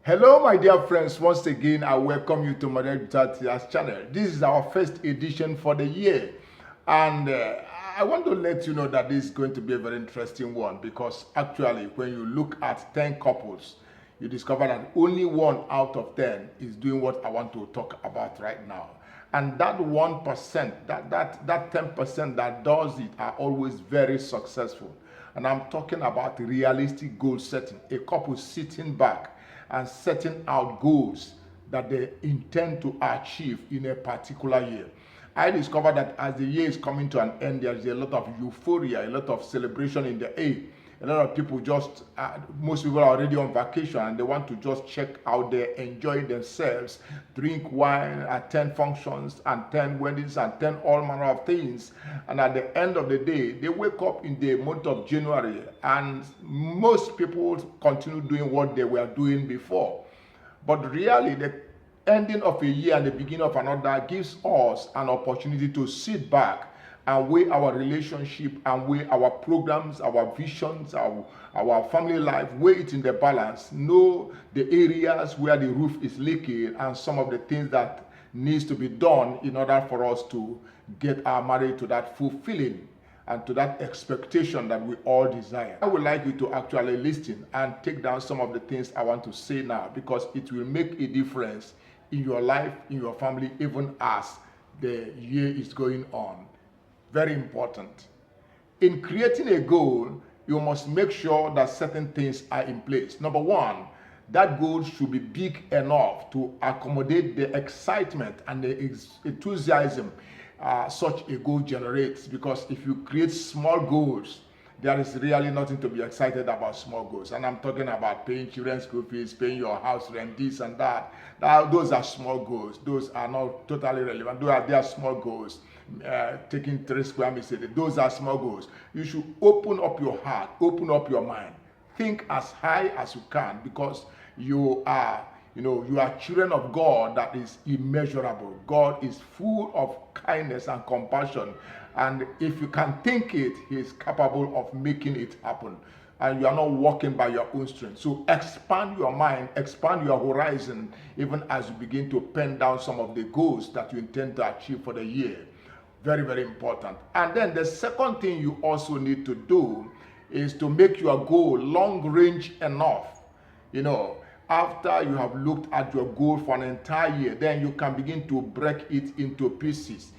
Hello, my dear friends. Once again, I welcome you to Modern Tatia's channel. This is our first edition for the year. And I want to let you know that this is going to be a very interesting one because actually, when you look at 10 couples, you discover that only 1 out of 10 is doing what I want to talk about right now. And that 1%, that 10% that does it are always very successful. And I'm talking about realistic goal setting, a couple sitting back and setting out goals that they intend to achieve in a particular year. I discovered that as the year is coming to an end, there's a lot of euphoria, a lot of celebration in the air. A lot of people most people are already on vacation and they want to just check out there, enjoy themselves, drink wine, attend functions, attend weddings, attend all manner of things. And at the end of the day, they wake up in the month of January and most people continue doing what they were doing before. But really, the ending of a year and the beginning of another gives us an opportunity to sit back and weigh our relationship and weigh our programs, our visions, our family life, weigh it in the balance, know the areas where the roof is leaking and some of the things that needs to be done in order for us to get our marriage to that fulfilling and to that expectation that we all desire. I would like you to actually listen and take down some of the things I want to say now because it will make a difference in your life, in your family, even as the year is going on. Very important. In creating a goal, you must make sure that certain things are in place. Number 1, that goal should be big enough to accommodate the excitement and the enthusiasm such a goal generates. Because if you create small goals, there is really nothing to be excited about small goals. And I'm talking about paying children's school fees, paying your house rent, this and that. Those are small goals. Those are not totally relevant. They are small goals. Taking 3 square meters a day, those are small goals. You should open up your heart, open up your mind. Think as high as you can because you are children of God that is immeasurable. God is full of kindness and compassion. And if you can think it, He is capable of making it happen. And you are not walking by your own strength. So expand your mind, expand your horizon, even as you begin to pen down some of the goals that you intend to achieve for the year. Very, very important. And then the second thing you also need to do is to make your goal long range enough. After you have looked at your goal for an entire year, then you can begin to break it into pieces.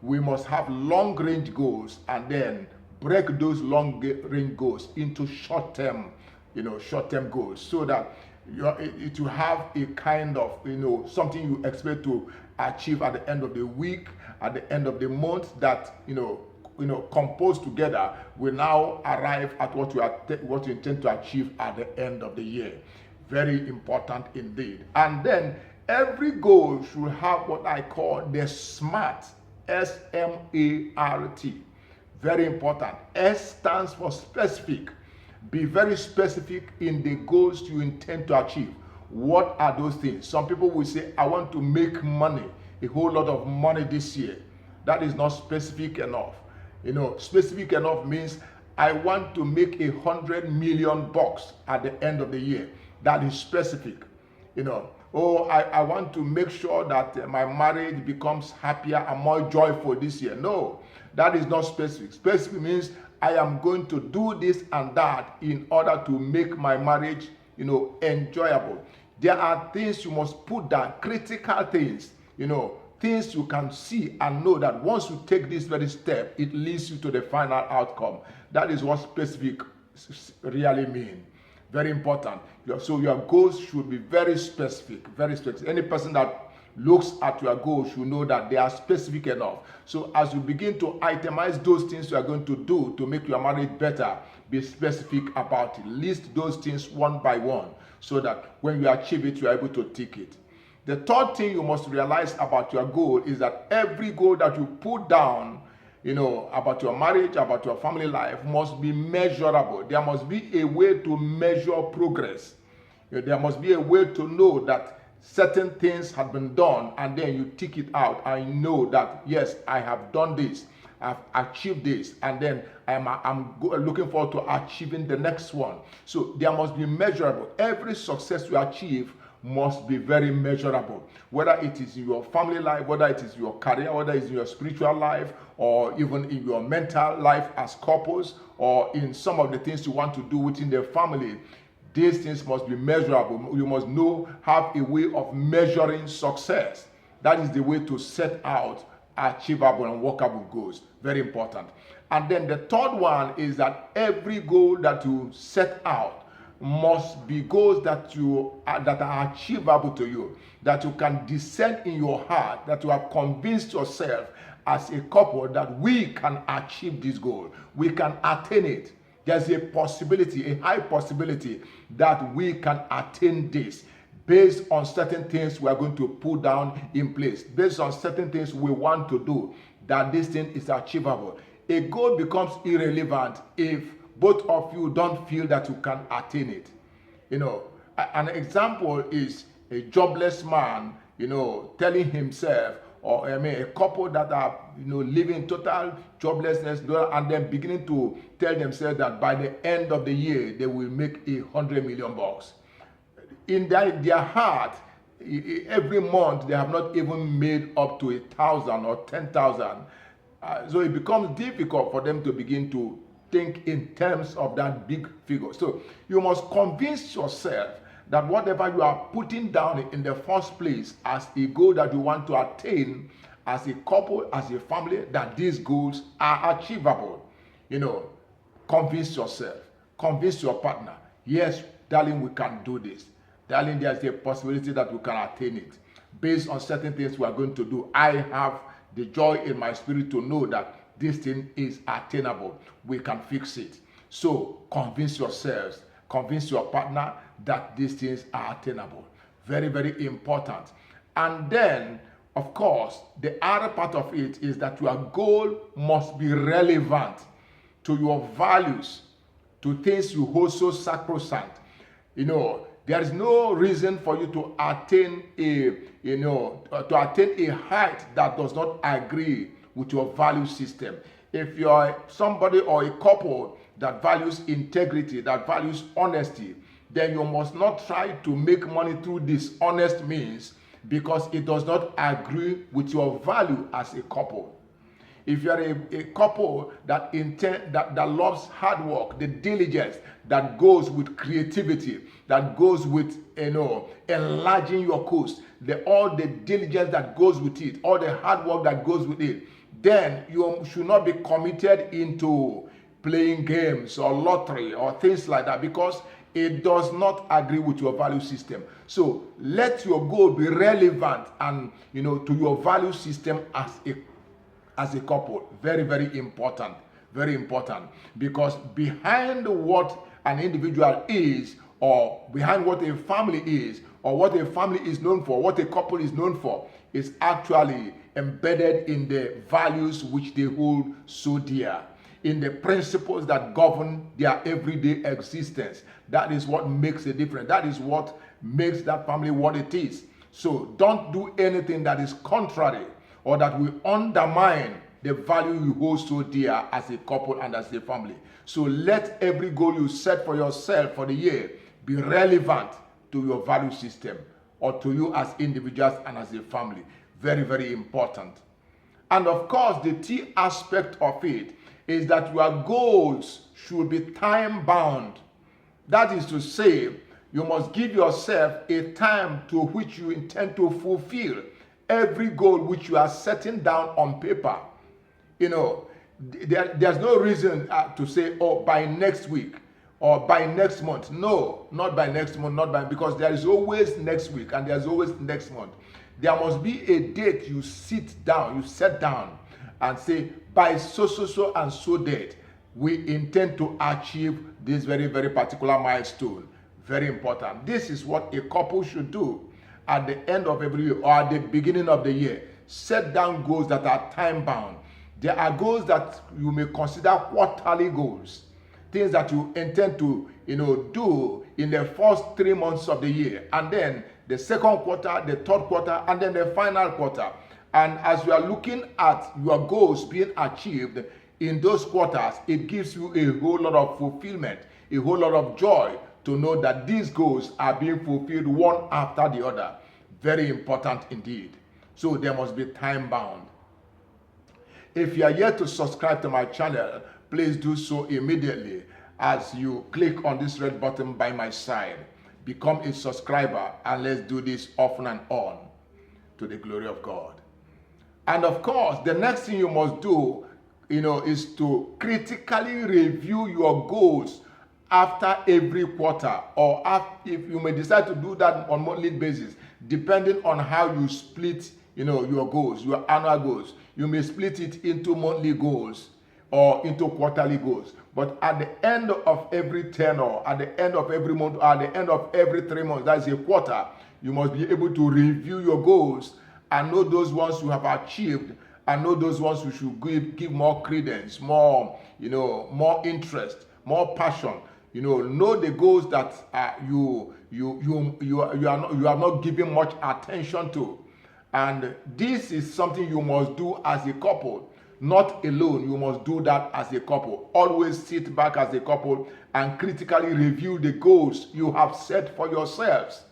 We must have long range goals and then break those long range goals into short-term goals so that it will have a kind of, something you expect to achieve at the end of the week, at the end of the month that, composed together will now arrive at what you intend to achieve at the end of the year. Very important indeed. And then every goal should have what I call the SMART, S-M-A-R-T. Very important. S stands for specific. Be very specific in the goals you intend to achieve. What are those things? Some people will say, I want to make money, a whole lot of money this year. That is not specific enough. Specific enough means I want to make $100 million at the end of the year. That is specific. I want to make sure that my marriage becomes happier and more joyful this year. No, that is not specific. Specific means I am going to do this and that in order to make my marriage, enjoyable. There are things you must put down, critical things, things you can see and know that once you take this very step, it leads you to the final outcome. That is what specific really means. Very important. So your goals should be very specific, very specific. Any person that looks at your goals should know that they are specific enough. So as you begin to itemize those things you are going to do to make your marriage better, be specific about it. List those things one by one so that when you achieve it, you are able to tick it. The third thing you must realize about your goal is that every goal that you put down, about your marriage, about your family life must be measurable. There must be a way to measure progress. There must be a way to know that certain things have been done and then you tick it out. I know that, yes, I have done this. I've achieved this, and then I'm looking forward to achieving the next one. So there must be measurable. Every success you achieve must be very measurable, whether it is in your family life, whether it is your career, whether it's in your spiritual life, or even in your mental life as couples, or in some of the things you want to do within the family. These things must be measurable. You must have a way of measuring success. That is the way to set out achievable and workable goals. Very important. And then the third one is that every goal that you set out must be goals that are achievable to you, that you can discern in your heart, that you have convinced yourself as a couple that we can achieve this goal, we can attain it. There's a possibility, a high possibility, that we can attain this based on certain things we are going to put down in place, based on certain things we want to do, that this thing is achievable. A goal becomes irrelevant if both of you don't feel that you can attain it. An example is a jobless man, telling himself, or a couple that are, living total joblessness, and then beginning to tell themselves that by the end of the year they will make $100 million. In their heart, every month they have not even made up to 1,000 or 10,000. So it becomes difficult for them to begin to think in terms of that big figure. So you must convince yourself that whatever you are putting down in the first place as a goal that you want to attain as a couple, as a family, that these goals are achievable. Convince yourself, convince your partner, yes, darling, we can do this. Darling, there's a possibility that we can attain it. Based on certain things we are going to do, I have the joy in my spirit to know that this thing is attainable. We can fix it. So convince yourselves, convince your partner that these things are attainable. Very, very important. And then, of course, the other part of it is that your goal must be relevant to your values, to things you hold so sacrosanct. There is no reason for you to attain a height that does not agree with your value system. If you are somebody or a couple that values integrity, that values honesty, then you must not try to make money through dishonest means, because it does not agree with your value as a couple. If you are a couple that loves hard work, the diligence that goes with creativity, that goes with enlarging your coast, all the diligence that goes with it, all the hard work that goes with it, then you should not be committed into playing games or lottery or things like that, because it does not agree with your value system. So let your goal be relevant and to your value system as a couple. Very, very important. Very important. Because behind what an individual is, or behind what a family is, or what a family is known for, what a couple is known for, is actually embedded in the values which they hold so dear, in the principles that govern their everyday existence. That is what makes a difference. That is what makes that family what it is. So don't do anything that is contrary or that will undermine the value you hold so dear as a couple and as a family. So let every goal you set for yourself for the year be relevant to your value system, or to you as individuals and as a family. Very, very important. And of course, the key aspect of it is that your goals should be time bound. That is to say, you must give yourself a time to which you intend to fulfill every goal which you are setting down on paper. There's no reason to say, by next week or by next month. No, not by next month, because there is always next week and there's always next month. There must be a date you set down and say, by so and so date, we intend to achieve this very, very particular milestone. Very important. This is what a couple should do at the end of every year or at the beginning of the year. Set down goals that are time bound. There are goals that you may consider quarterly goals, things that you intend to do in the first 3 months of the year, and then the second quarter, the third quarter, and then the final quarter. And as you are looking at your goals being achieved in those quarters, it gives you a whole lot of fulfillment, a whole lot of joy to know that these goals are being fulfilled one after the other. Very important indeed. So they must be time bound. If you are yet to subscribe to my channel, please do so immediately as you click on this red button by my side. Become a subscriber and let's do this often and on to the glory of God. And of course, the next thing you must do, is to critically review your goals after every quarter, or if you may decide to do that on a monthly basis, depending on how you split your goals, your annual goals. You may split it into monthly goals or into quarterly goals. But at the end of every tenor, at the end of every month, or at the end of every 3 months, that is a quarter, you must be able to review your goals and know those ones you have achieved and know those ones you should give more credence, more interest, more passion. Know the goals that you have not given much attention to. And this is something you must do as a couple, not alone. You must do that as a couple. Always sit back as a couple and critically review the goals you have set for yourselves.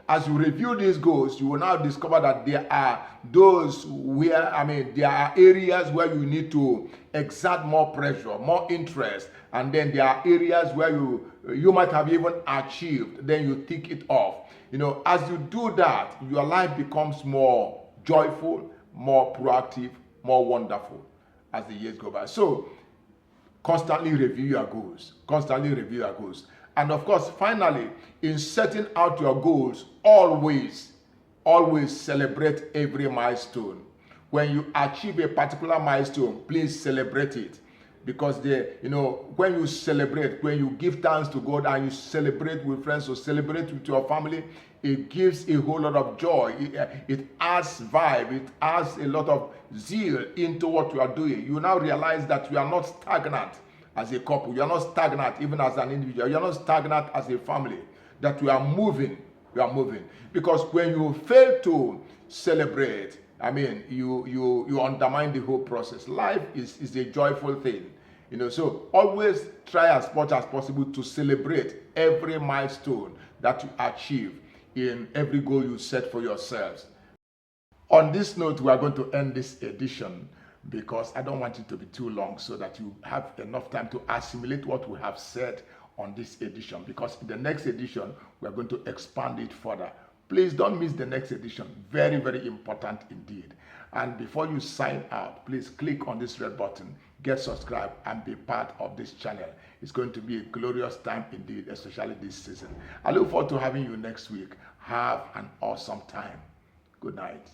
As you review these goals, you will now discover that there are there are areas where you need to exert more pressure, more interest, and then there are areas where you might have even achieved, then you tick it off. As you do that, your life becomes more joyful, more proactive, more wonderful as the years go by. So, constantly review your goals. Constantly review your goals. And of course, finally, in setting out your goals, always celebrate every milestone. When you achieve a particular milestone, please celebrate it. Because when you celebrate, when you give thanks to God and you celebrate with friends or celebrate with your family, it gives a whole lot of joy. It adds vibe. It adds a lot of zeal into what you are doing. You now realize that you are not stagnant as a couple. You are not stagnant even as an individual. You are not stagnant as a family. That you are moving. You are moving. Because when you fail to celebrate, you undermine the whole process. Life is a joyful thing. So always try as much as possible to celebrate every milestone that you achieve in every goal you set for yourselves. On this note, we are going to end this edition because I don't want it to be too long so that you have enough time to assimilate what we have said on this edition, because in the next edition, we are going to expand it further. Please don't miss the next edition. Very, very important indeed. And before you sign out, please click on this red button, get subscribed, and be part of this channel. It's going to be a glorious time indeed, especially this season. I look forward to having you next week. Have an awesome time. Good night.